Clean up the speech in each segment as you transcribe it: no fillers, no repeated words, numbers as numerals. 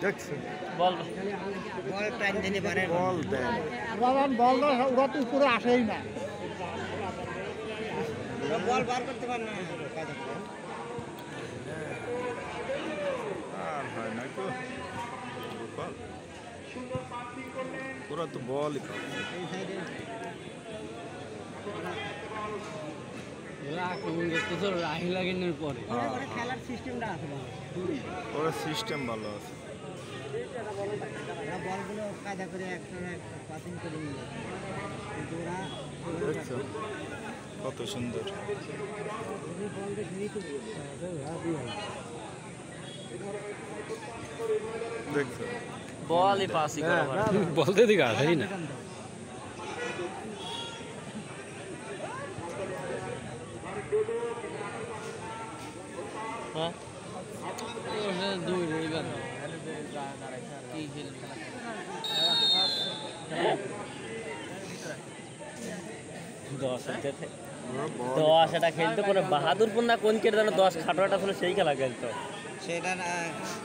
দেখছেন বল বল টাইম দিতে পারে বল দেন বল ওরা তো উপরে আসেই না বল বার করতে পারে না আর হয় না তো পুরো তো বলই পাবে এই সাইডে ওরা আক্রমণ করতেছে রাহিলা গেনের পরে ওরা খেলার সিস্টেমটা আছে ওরা সিস্টেম ভালো আছে ওরা বলগুলো কায়দা করে একসঙ্গে পাসিং করে নিয়ে যায় কিন্তু ওরা দেখছো কত সুন্দর দেখছো বলই পাসই করে বলতে দিকে আসেই না হ্যাঁ দুই এইবার দশ এটা খেলতো কোনো বাহাদুরপুর না কোন কেটে জানো 10 খাটোয়াটা ছিল সেই খেলা খেলতো সেটা না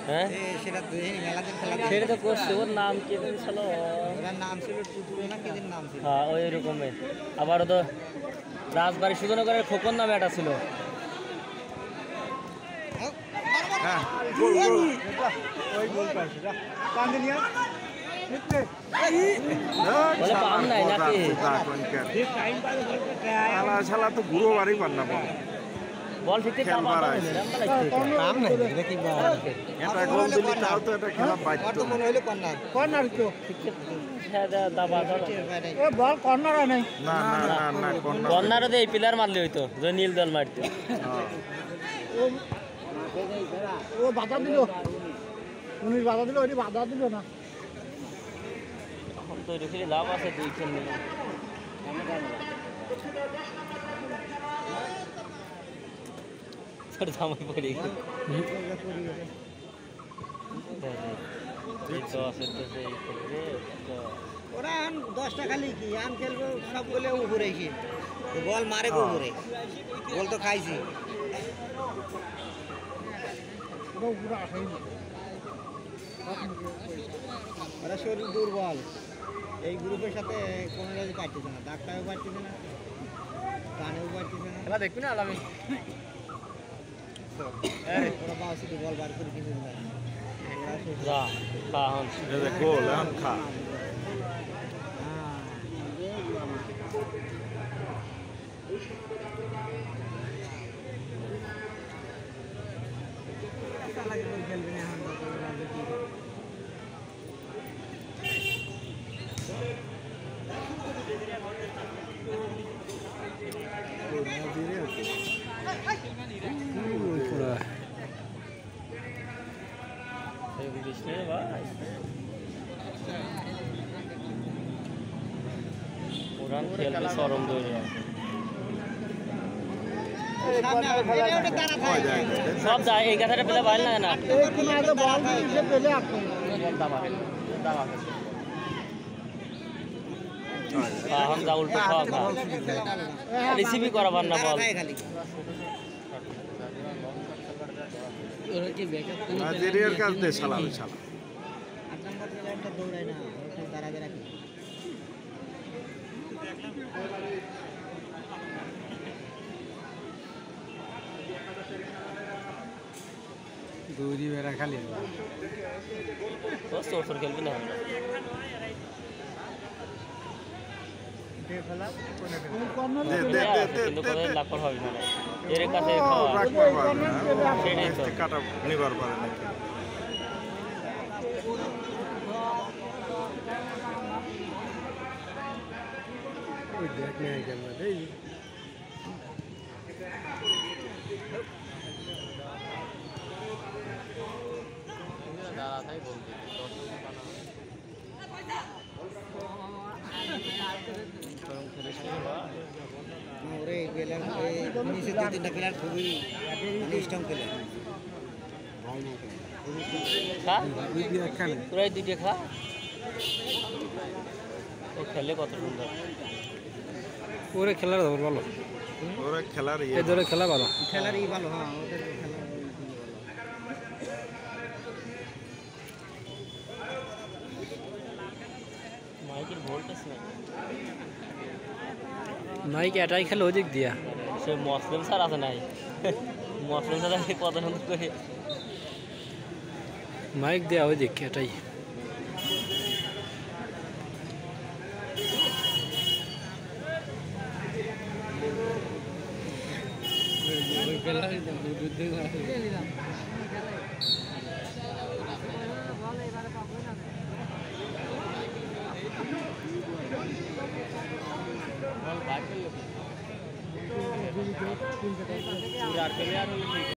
হ্যাঁ সেটা মেলাদিন খেলা সেটা তো করছে ওর নাম কি ছিল ওর নাম ছিল টুটুলো না কেদিন নাম ছিল হ্যাঁ ওই রকমের আবার তো রাজবাড়ি সুজনগরের খোকন নামে একটা ছিল হ্যাঁ ওই গোল পাইছে কান্দিনিয়া বলে পাম নাই নাকি শালা তো ঘুরো বাড়ি পার না বল ঠিক ঠিক খেলবার পাম আছে। নাম নাই দেখি এটা গোল দিলি তাও তো এটা খেলা বাইতো মনে হইলো কর্নার কর্নার তো হ্যাঁ দাবা ও বল কর্নার নাই না না না না কর্নার কর্নারও দিয়ে পিলার মারলে হইতো যে নীল দল মারতো ও বাধা দিল উনি বাধা দিল ওই বাধা দিল না এখন তো রেখে লাভ আছে দুই খেল নিয়ে তোর জামাই পড়ে গেল ওরা এখন 10টা খালি কি আম খেলবো সব বলে উপরে এসে বল মারে উপরে বল তো খাইছি ওরা উপরে আসেই না ওরা শরীর দুর্বল এই গ্রুপের সাথে কোনো রাজি পারতেছে না ডাক্তারও পারতেছে না কানেও পারতেছে না খেলা দেখবি না আমি ওরা বাবা শুধু বল বার করে কিনে দেয় যা কাহন এটা গোল এখন খা খেলবে না এখন পুরান খেলবে সরম দৌড়ে সব যায় এই কথাটা পেলে বাইরে লাগে না এই কিনারে বল দিছে পেলে আপনি এখন যা উল্টো খাওয়া খা রিসিভই করাবার না বল নাইজেরিয়ার কাছ দিয়ে শালা শালা দৌড়ায় না তার আগে রাখি দৌড়ি বেড়া খালি চোর চোর খেলবি না কর্নার দে দে দে দে কিন্তু দে কোথায় দে লাভ করা হবে না এর কাছে ও, খাওয়া রাখতে পারবে না সেটাই তো। কাটা নিবার পারে নাকি ওই দেখ না ক্যামেরা দেই ওরে প্লেয়ার নিচে 2-3টা প্লেয়ার খুবই স্ট্রং প্লেয়ার খা দুই দিয়ে একখানে তোরা এই দুইটা খা ও খেলে কত সুন্দর ওরে খেলার ধর ভালো ওরা খেলার ইয়ে এই ধরে খেলা ভালো খেলারই ভালো হ্যাঁ ওদের খেলা ভোল্টেজ নাই মাইক এটাই খেলে ওদিক দিয়া সে মুসলিম স্যার আছে নাই মুসলিম স্যার কত সুন্দর করে মাইক দেয়া ওই দিক এটাই আর